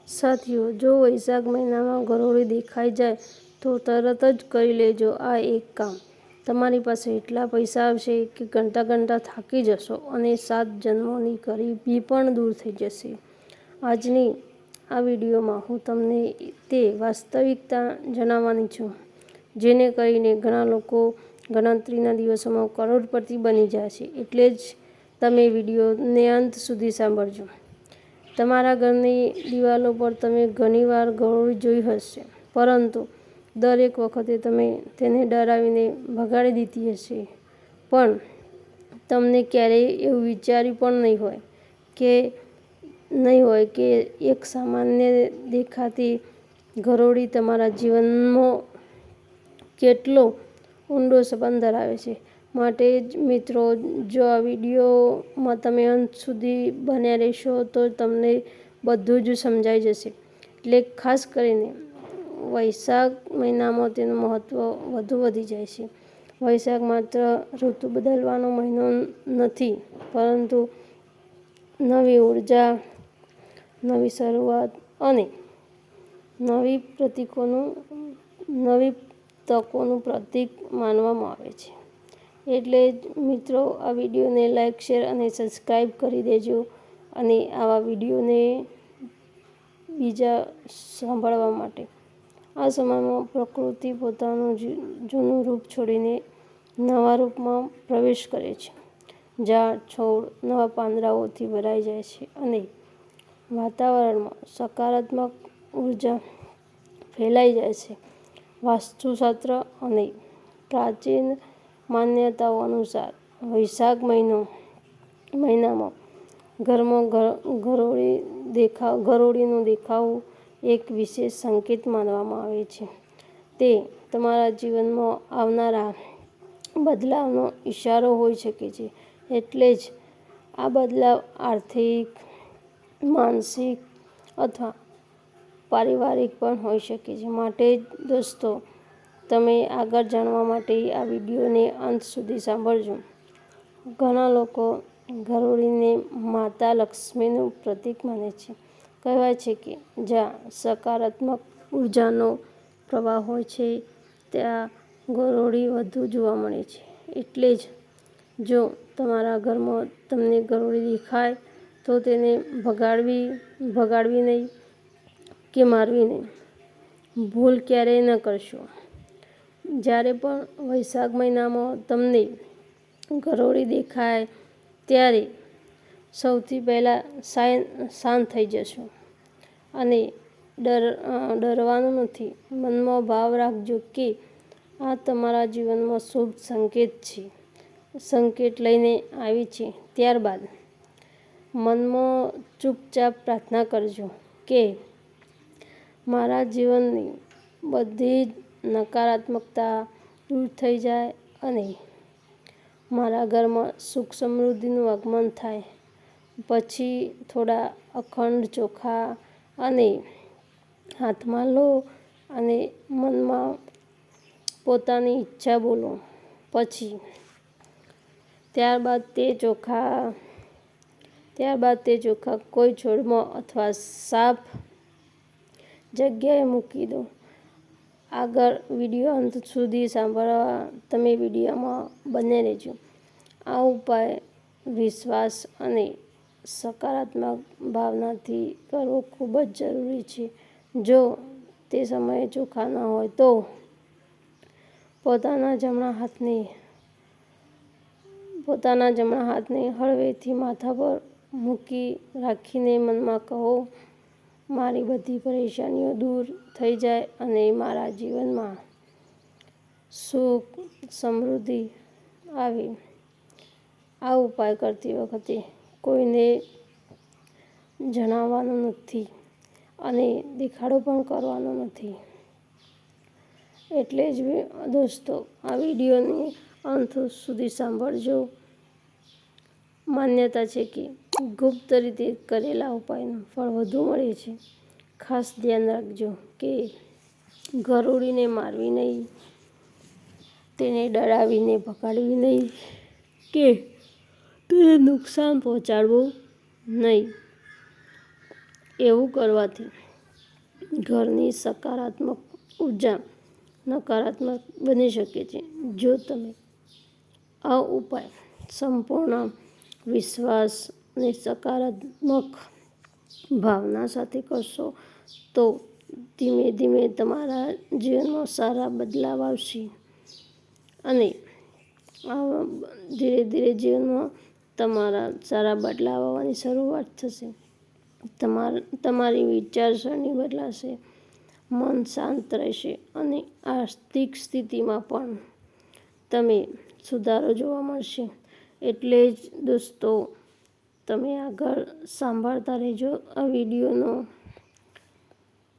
સાથીઓ, જો વૈશાખ મહિનામાં ગરોળી દેખાઈ જાય તો તરત જ કરી લેજો આ એક કામ. તમારી પાસે એટલા પૈસા આવશે કે ગણતા ગણતા થાકી જશો અને 7 જન્મોની ગરીબી પણ દૂર થઈ જશે. આજની આ વિડીયોમાં હું તમને તે વાસ્તવિકતા જણાવવાની છું, જેને કરીને ઘણા લોકો ગણતરીના દિવસોમાં કરોડપતિ બની જાય છે. એટલે જ તમે વિડીયોને અંત સુધી સાંભળજો. તમારા ઘરની દિવાલો પર તમે ઘણીવાર ગરોળી જોઈ હશે, પરંતુ દરેક વખતે તમે તેને ડરાવીને ભગાડી દીધી હશે. પણ તમને ક્યારેય એવું વિચાર્યું પણ નહીં હોય કે એક સામાન્ય દેખાતી ગરોળી તમારા જીવનમાં કેટલો ઊંડો સંબંધ ધરાવે છે. માટે જ મિત્રો, જો આ વિડીયોમાં તમે અંત સુધી બન્યા રહેશો તો તમને બધું જ સમજાઈ જશે. એટલે ખાસ કરીને વૈશાખ મહિનામાં તેનું મહત્ત્વ વધુ વધી જાય છે. વૈશાખ માત્ર ઋતુ બદલવાનો મહિનો નથી, પરંતુ નવી ઉર્જા, નવી શરૂઆત અને નવી તકોનું પ્રતીક માનવામાં આવે છે. એટલે જ મિત્રો, આ વિડીયોને લાઈક, શેર અને સબસ્ક્રાઈબ કરી દેજો અને આવા વિડીયોને બીજા સાંભળવા માટે. આ સમયમાં પ્રકૃતિ પોતાનું જૂનું રૂપ છોડીને નવા રૂપમાં પ્રવેશ કરે છે. ઝાડ, છોડ નવા પાંદડાઓથી ભરાઈ જાય છે અને વાતાવરણમાં સકારાત્મક ઉર્જા ફેલાઈ જાય છે. વાસ્તુશાસ્ત્ર અને પ્રાચીન માન્યતાઓ અનુસાર વૈશાખ મહિનામાં ઘરમાં ગરોળીનું દેખાવું એક વિશેષ સંકેત માનવામાં આવે છે. તે તમારા જીવનમાં આવનારા બદલાવનો ઇશારો હોઈ શકે છે. એટલે જ આ બદલાવ આર્થિક, માનસિક અથવા પારિવારિક પણ હોઈ શકે છે. માટે જ દોસ્તો, તમે આગળ જાણવા માટે આ વિડીયોને અંત સુધી સાંભળજો. ઘણા લોકો ગરોળીને માતા લક્ષ્મીનું પ્રતીક માને છે. કહેવાય છે કે જ્યાં સકારાત્મક ઉર્જાનો પ્રવાહ હોય છે, ત્યાં ગરોળી વધુ જોવા મળે છે. એટલે જ જો તમારા ઘરમાં તમને ગરોળી દેખાય તો તેને ભગાડવી નહીં કે મારવી નહીં. ભૂલ ક્યારેય ન કરશો. જ્યારે પણ વૈશાખ મહિનામાં તમને ગરોળી દેખાય ત્યારે સૌથી પહેલાં શાંત થઈ જશો અને ડરવાનું નથી. મનમાં ભાવ રાખજો કે આ તમારા જીવનમાં શુભ સંકેત લઈને આવી છે. ત્યારબાદ મનમાં ચૂપચાપ પ્રાર્થના કરજો કે મારા જીવનની બધી જ નકારાત્મકતા દૂર થઈ જાય અને મારા ઘરમાં સુખ સમૃદ્ધિનું આગમન થાય. પછી થોડા અખંડ ચોખા અને હાથમાં લો અને મનમાં પોતાની ઈચ્છા બોલો. ત્યારબાદ તે ચોખા કોઈ છોડમાં અથવા સાફ જગ્યાએ મૂકી દો. આગળ વિડીયો અંત સુધી સાંભળવા તમે વિડીયોમાં બને રહેજો. આ ઉપાય વિશ્વાસ અને સકારાત્મક ભાવનાથી કરવો ખૂબ જ જરૂરી છે. જો તે સમયે ચોખા ન હોય તો પોતાના જમણા હાથને હળવેથી માથા પર મૂકી રાખીને મનમાં કહો, મારી બધી પરેશાનીઓ દૂર થઈ જાય અને મારા જીવનમાં સુખ સમૃદ્ધિ આવે. આ ઉપાય કરતી વખતે કોઈને જણાવવાનું નથી અને દેખાડો પણ કરવાનો નથી. એટલે જ દોસ્તો, આ વિડીયોને અંત સુધી સાંભળજો. માન્યતા છે કે ગુપ્ત રીતે કરેલા ઉપાયનું ફળ વધુ મળે છે. ખાસ ધ્યાન રાખજો કે ગરોળીને મારવી નહીં, તેને ડરાવીને ભગાડવી નહીં કે તેને નુકસાન પહોંચાડવું નહીં. એવું કરવાથી ઘરની સકારાત્મક ઉર્જા નકારાત્મક બની શકે છે. જો તમે આ ઉપાય સંપૂર્ણ વિશ્વાસ અને સકારાત્મક ભાવના સાથે કરશો તો ધીમે ધીમે તમારા જીવનમાં સારા બદલાવ આવશે અને ધીરે ધીરે જીવનમાં તમારા સારા બદલાવ આવવાની શરૂઆત થશે. તમારી વિચારસરણી બદલાશે, મન શાંત રહેશે અને આર્થિક સ્થિતિમાં પણ તમે સુધારો જોવા મળશે. એટલે જ દોસ્તો, તમે આગળ સાંભળતા રહેજો આ વિડીયોનો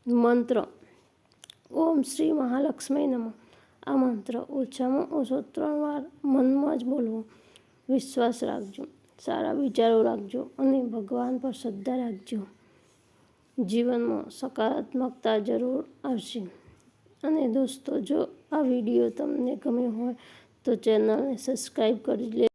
મંત્ર ઓમ શ્રી મહાલક્ષ્મી નમઃ. આ મંત્ર ઓછામાં ઓછો 3 વાર મનમાં જ બોલવો. વિશ્વાસ રાખજો, સારા વિચારો રાખજો અને ભગવાન પર શ્રદ્ધા રાખજો. જીવનમાં સકારાત્મકતા જરૂર આવશે. અને દોસ્તો, જો આ વિડીયો તમને ગમ્યો હોય તો ચેનલને સબસ્ક્રાઈબ કરી લે.